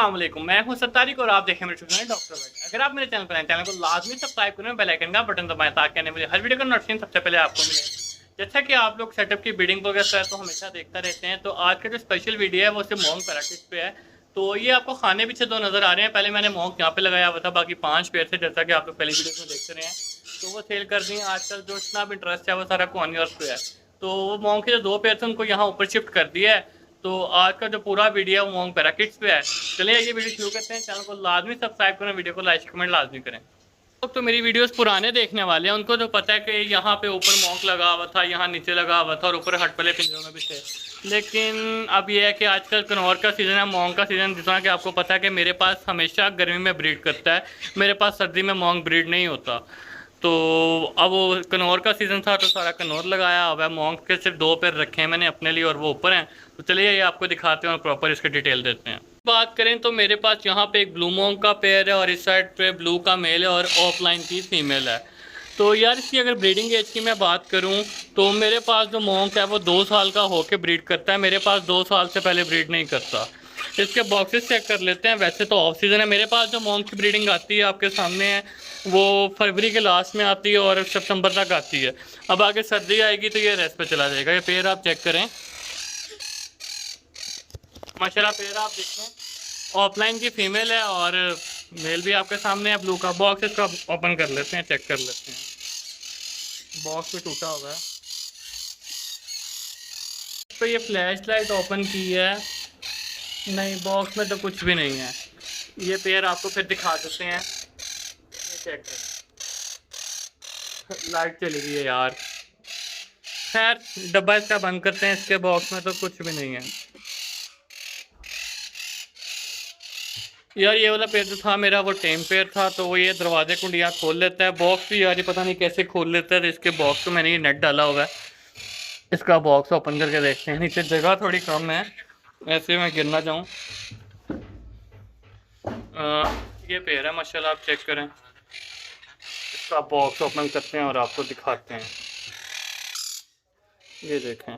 अस्सलाम वालेकुम, मैं हूं सत्तारिक और आप देखें मेरे चैनल डॉक्टर वेट। अगर आप मेरे चैनल पर हैं, चैनल को लाजमी सब्सक्राइब करें, बेल आइकन का बटन दबाएं ताकि आने वाली हर वीडियो का नोटिफिकेशन सबसे पहले आपको मिले। जैसा कि आप लोग सेटअप की बिल्डिंग वगैरह तो हमेशा देखता रहते हैं, तो आज का जो स्पेशल वीडियो है वो सिर्फ मॉन्क पैराकिट्स पे है। तो ये आपको खाने पीछे दो नज़र आ रहे हैं। पहले मैंने मॉन्क यहाँ पे लगाया हुआ था, बाकी 5 पेयर थे जैसा कि आप लोग पहली वीडियो में देखते रहे हैं, तो वो सेल कर दिए। आजकल जो इतना भी इंटरेस्ट है वो सारा कॉर्नियर्स पे है, तो वो मॉन्क के जो 2 पेयर थे उनको यहाँ ऊपर शिफ्ट कर दिया है। तो आज का जो पूरा वीडियो है वो मॉन्क पैराकिट्स पे है। चलिए ये वीडियो शुरू करते हैं। चैनल को लाजमी सब्सक्राइब करें, वीडियो को लाइक कमेंट लाजमी करें। तो मेरी वीडियोस पुराने देखने वाले हैं, उनको तो पता है कि यहाँ पे ऊपर मॉन्क लगा हुआ था, यहाँ नीचे लगा हुआ था और ऊपर हट वाले पिंजरों में भी थे। लेकिन अब ये है कि आजकल कनौर का सीज़न है, मॉन्क का सीज़न, जितना कि आपको पता है कि मेरे पास हमेशा गर्मी में ब्रीड करता है, मेरे पास सर्दी में मॉन्क ब्रीड नहीं होता। तो अब वो कनौर का सीज़न था तो सारा कनौर लगाया हुआ है। मॉन्क के सिर्फ 2 पेयर रखे हैं मैंने अपने लिए और वो ऊपर हैं। तो चलिए ये आपको दिखाते हैं और प्रॉपर इसके डिटेल देते हैं। बात करें तो मेरे पास यहाँ पे एक ब्लू मॉन्क का पेयर है और इस साइड पे ब्लू का मेल है और ऑफलाइन की फीमेल है। तो यार इसकी अगर ब्रीडिंग एज की मैं बात करूँ तो मेरे पास जो मॉन्क है वो 2 साल का होके ब्रीड करता है, मेरे पास 2 साल से पहले ब्रीड नहीं करता। इसके बॉक्सेस चेक कर लेते हैं। वैसे तो ऑफ सीज़न है, मेरे पास जो मॉन्क की ब्रीडिंग आती है आपके सामने है, वो फरवरी के लास्ट में आती है और सितंबर तक आती है। अब आगे सर्दी आएगी तो ये रेस्ट पे चला जाएगा। ये पेयर आप चेक करें, माशाल्लाह पेयर आप देखें, ऑफलाइन की फीमेल है और मेल भी आपके सामने है। ब्लू का बॉक्स इसका ओपन कर लेते हैं, चेक कर लेते हैं। बॉक्स भी टूटा हुआ है, तो ये फ्लैश लाइट ओपन की है, नहीं बॉक्स में तो कुछ भी नहीं है। ये पेयर आपको फिर दिखा देते हैं, ये चेक करें, लाइट चली गई है यार। खैर डब्बा इसका बंद करते हैं, इसके बॉक्स में तो कुछ भी नहीं है। यार ये वाला पेयर जो था मेरा वो टेम पेयर था, तो वो ये दरवाजे कुंडियाँ खोल लेता है। बॉक्स भी यार ये पता नहीं कैसे खोल लेता है। तो इसके बॉक्स को मैंने ये नेट डाला हुआ है, इसका बॉक्स ओपन करके देखते हैं। नीचे जगह थोड़ी कम है, ऐसे मैं गिर ना जाऊँ। ये पेयर है माशाल्लाह, आप चेक करें। इसका बॉक्स ओपन करते हैं और आपको दिखाते हैं। ये देखें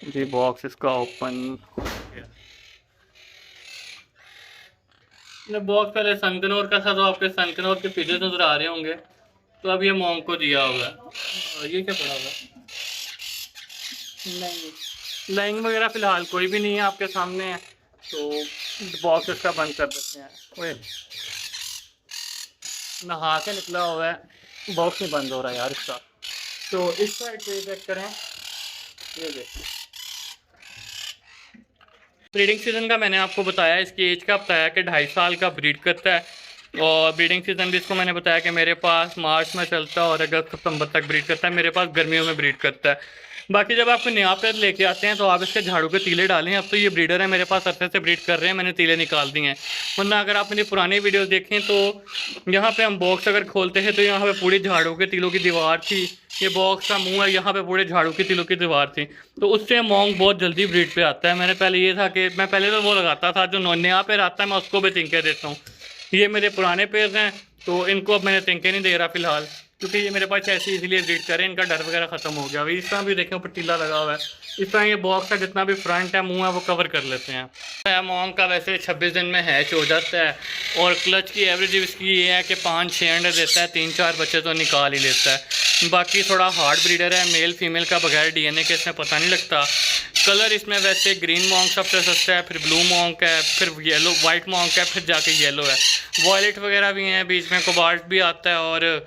जी, बॉक्स इसका ओपन। बॉक्स पहले सनकनौर का था, तो आपके सनकनौर के पीछे नजर आ रहे होंगे। तो अब ये मॉन्क को दिया हुआ है। ये क्या पड़ा हुआ है? नहीं, लाइंग वगैरह फिलहाल कोई भी नहीं है आपके सामने है, तो बॉक्स इसका बंद कर देते हैं। ओए नहा के निकला हुआ है, बॉक्स नहीं बंद हो रहा है यार इसका। तो इस साइड पे चेक करें, ये देखिए ब्रीडिंग सीज़न का मैंने आपको बताया, इसकी एज का बताया कि 2.5 साल का ब्रीड करता है। और ब्रीडिंग सीज़न भी इसको मैंने बताया कि मेरे पास मार्च में चलता है और अगस्त सितंबर तक ब्रीड करता है। मेरे पास गर्मियों में ब्रीड करता है। बाकी जब आपको नया पेयर लेके आते हैं तो आप इसके झाड़ू के तीले डालें। अब तो ये ब्रीडर है, मेरे पास अरसे से ब्रीड कर रहे हैं, मैंने तीले निकाल दिए हैं। वरना अगर आप मेरी पुरानी वीडियोस देखें तो यहाँ पे हम बॉक्स अगर खोलते हैं तो यहाँ पे पूरी झाड़ू के तीलों की दीवार थी। ये बॉक्स का मुंह है, यहाँ पे पूरे झाड़ू की तीलों की दीवार थी, तो उससे मॉन्क बहुत जल्दी ब्रीड पे आता है। मैंने पहले ये था कि मैं पहले तो वो लगाता था, जो नया पेयर आता है मैं उसको भी तिनके देता हूँ। ये मेरे पुराने पेयर हैं, तो इनको अब मैंने तिनके नहीं दे रहा फिलहाल, क्योंकि ये मेरे पास ऐसे इसीलिए ब्रीड करें, इनका डर वगैरह ख़त्म हो गया। अभी इस तरह भी देखें ऊपर टीला लगा हुआ है, इस तरह ये बॉक्स का जितना भी फ्रंट है मुंह है वो कवर कर लेते हैं। मॉन्क का वैसे 26 दिन में हैच हो जाता है और क्लच की एवरेज इसकी ये है कि 5-6 अंडे देता है, 3-4 बच्चे तो निकाल ही लेता है। बाकी थोड़ा हार्ड ब्रीडर है, मेल फीमेल का बगैर डीएनए के इसमें पता नहीं लगता। कलर इसमें वैसे ग्रीन मॉन्क सबसे सस्ता है, फिर ब्लू मॉन्क है, फिर येलो वाइट मॉन्क है, फिर जाके येलो है। वॉयलेट वगैरह भी हैं, बीच में कोबाल्ट भी आता है और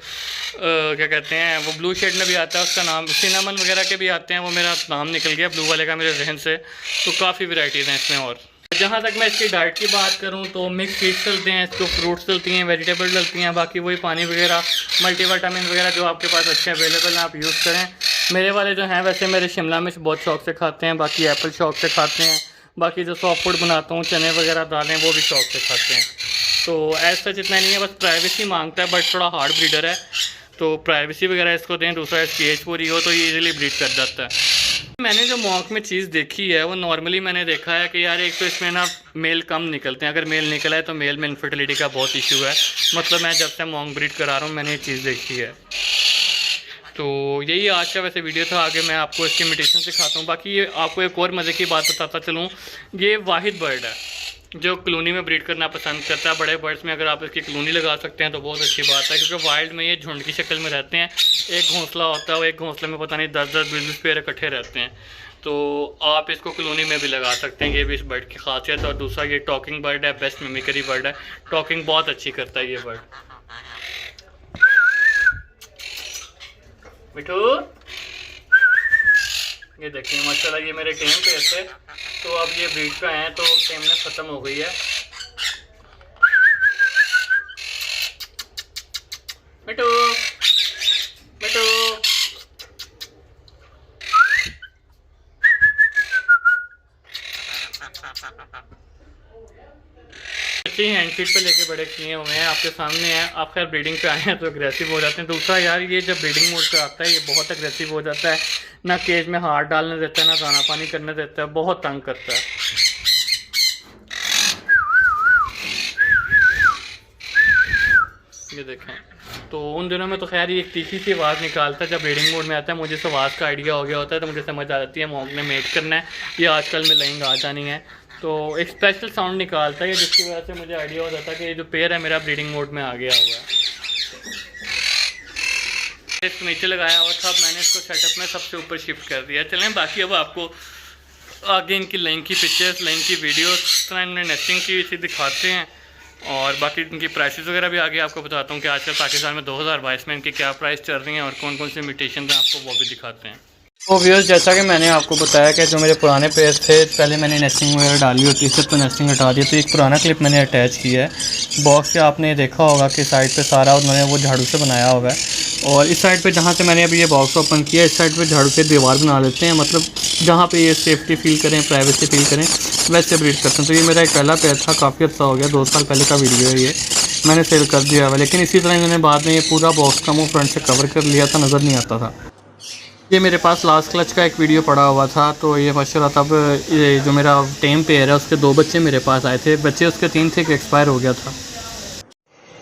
क्या कहते हैं वो ब्लू शेड में भी आता है, उसका नाम सिनेमन वगैरह के भी आते हैं, वो मेरा नाम निकल गया ब्लू वाले का मेरे जहन से। तो काफ़ी वैराइटीज़ हैं इसमें। और जहाँ तक मैं इसकी डाइट की बात करूँ तो मिक्स फीड्स चलते हैं, इसको फ्रूट्स चलती हैं, वेजिटेबल डलती हैं, बाकी वही पानी वगैरह मल्टीविटामिन वगैरह जो आपके पास अच्छे अवेलेबल हैं आप यूज़ करें। मेरे वाले जो हैं वैसे मेरे शिमला मिर्च बहुत शौक से खाते हैं, बाकी एप्पल शौक से खाते हैं, बाकी जो सॉफ्ट फूड बनाता हूँ चने वगैरह दालें वो भी शौक से खाते हैं। तो एज सच इतना नहीं है, बस प्राइवेसी मांगता है, बट थोड़ा हार्ड ब्रीडर है तो प्राइवेसी वगैरह इसको दें। दूसरा इसकी एज पूरी हो तो ये इजीली ब्रीड कर जाता है। मैंने जो मॉन्क में चीज़ देखी है वो नॉर्मली मैंने देखा है कि यार एक तो इसमें ना मेल कम निकलते हैं, अगर मेल निकला है तो मेल में इनफर्टिलिटी का बहुत इशू है। मतलब मैं जब से मॉन्क ब्रीड करा रहा हूँ मैंने ये चीज़ देखी है। तो यही आज का वैसे वीडियो था, आगे मैं आपको इसकी इमिटेशन सिखाता हूँ। बाकी ये आपको एक और मज़े की बात बताता चलूँ, ये वाहिद बर्ड है जो कॉलोनी में ब्रीड करना पसंद करता है, बड़े बर्ड्स में अगर आप इसकी कॉलोनी लगा सकते हैं तो बहुत अच्छी बात है, क्योंकि वाइल्ड में ये झुंड की शक्ल में रहते हैं। एक घोंसला होता है, वो एक घोंसले में पता नहीं 10-10 20-20 पेयर इकट्ठे रहते हैं। तो आप इसको कॉलोनी में भी लगा सकते हैं, ये भी इस बर्ड की खासियत है। और दूसरा ये टॉकिंग बर्ड है, बेस्ट मिमिक्री बर्ड है, टॉकिंग बहुत अच्छी करता है ये बर्ड। मिठू ये देखिए माशाल्लाह, ये मेरे टेम पे थे, तो अब ये ब्रीड पे आए हैं तो टेमनेस ख़त्म हो गई है। मिठू मिठू बच्चे हैंड फीड पे लेके बड़े किए हुए हैं, आपके सामने हैं। आप खैर ब्रीडिंग पे आए हैं तो अग्रेसिव हो जाते हैं। दूसरा यार, ये जब ब्रीडिंग मोड पे आता है ये बहुत अग्रेसिव हो जाता है, ना केज में हाथ डालने देता है, ना दाना पानी करने देता है, बहुत तंग करता है। ये देखें, तो उन दिनों में तो खैर ये एक तीखी सी आवाज़ निकालता है। जब ब्रीडिंग मोड में आता है मुझे इस आवाज़ का आइडिया हो गया होता है, तो मुझे समझ आ जाती है मॉन्क ने मेट करना है, ये आजकल में लाइन आ जानी है। तो एक स्पेशल साउंड निकालता है, जिसकी वजह से मुझे आइडिया हो जाता है कि ये जो पेयर है मेरा ब्रीडिंग मोड में आ गया हुआ है। इसको नीचे लगाया हुआ था, अब मैंने इसको सेटअप में सबसे ऊपर शिफ्ट कर दिया। चलें बाकी अब आपको आगे इनकी लाइन की पिक्चर्स, लाइन की वीडियोस, किस तरह इन्होंने नेस्टिंग की इसी दिखाते हैं, और बाकी इनकी प्राइसेस वगैरह भी आगे आपको बताता हूँ कि आजकल पाकिस्तान में 2022 में इनकी क्या प्राइस चल रही हैं और कौन कौन से म्यूटेशन हैं, आपको वो भी दिखाते हैं। तो व्यूअर्स, जैसा कि मैंने आपको बताया कि जो मेरे पुराने पेज थे, पहले मैंने नेस्टिंग वगैरह डाली होती थी, तो नेस्टिंग हटा दी। तो एक पुराना क्लिप मैंने अटैच किया है बॉक्स के, आपने देखा होगा कि साइड पे सारा उन्होंने वो झाड़ू से बनाया होगा है। और इस साइड पे जहाँ से मैंने अभी ये बॉक्स ओपन किया, इस साइड पे झाड़ू से दीवार बना लेते हैं, मतलब जहाँ पे ये सेफ्टी फील करें, प्राइवेसी फील करें, वैसे ब्रीड करते हैं। तो ये मेरा एक पहला पेज था, काफ़ी अच्छा हो गया, 2 साल पहले का वीडियो है ये, मैंने सेल कर दिया हुआ। लेकिन इसी तरह इन्होंने बाद में ये पूरा बॉक्स का मुँह फ्रंट से कवर कर लिया था, नज़र नहीं आता था। ये मेरे पास लास्ट क्लच का एक वीडियो पड़ा हुआ था, तो ये माशाल्लाह तब ये जो मेरा टेम पेयर है उसके 2 बच्चे मेरे पास आए थे। बच्चे उसके 3 थे कि एक्सपायर हो गया था।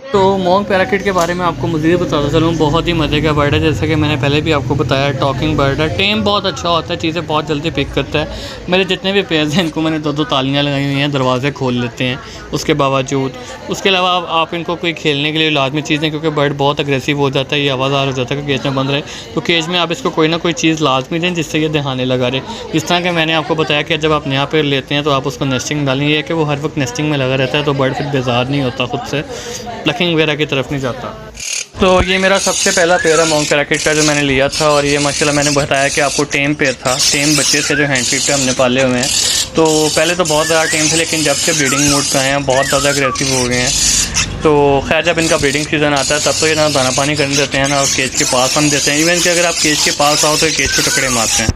तो मॉन्क पैराकिट के बारे में आपको मज़ीद बताता चलूँ, बहुत ही मज़े का बर्ड है। जैसा कि मैंने पहले भी आपको बताया, टॉकिंग बर्ड है, टेम बहुत अच्छा होता है, चीज़ें बहुत जल्दी पिक करता है। मेरे जितने भी पेयर्स हैं इनको मैंने 2-2 तालियाँ लगाई हुई हैं, दरवाजे खोल लेते हैं उसके बावजूद। उसके अलावा आप इनको कोई खेलने के लिए लाजमी चीज़ें, क्योंकि बर्ड बहुत अग्रेसिव हो जाता है, ये आवाज़ार हो जाता है कि केज में बंद रहे, तो केज में आप इसको कोई ना कोई चीज़ लाजमी दें जिससे ये दहाने लगा रहे। जिस तरह के मैंने आपको बताया कि जब आप नया पेड़ लेते हैं तो आप उसको नेस्टिंग डालें, ये है कि वो हर वक्त नेस्टिंग में लगा रहता है, तो बर्ड फिर बेजार नहीं होता, खुद से प्लकिंग वगैरह की तरफ नहीं जाता। तो ये मेरा सबसे पहला पेयर है मॉन्क पैराकिट का जो मैंने लिया था, और ये माशाल्लाह मैंने बताया कि आपको टेम पेयर था, टेम बच्चे थे जो हैंड फीड पे हमने पाले हुए हैं। तो पहले तो बहुत ज़्यादा टेम थे, लेकिन जब से ब्रीडिंग मोड पे आए हैं बहुत ज़्यादा अग्रेसिव हो गए हैं। तो खैर जब इनका ब्रीडिंग सीज़न आता है तब तो ये ना दाना पानी करने देते हैं, ना केज के पास हम देते हैं। इवन कि अगर आप केज के पास आओ तो केज को टकड़े मारते हैं।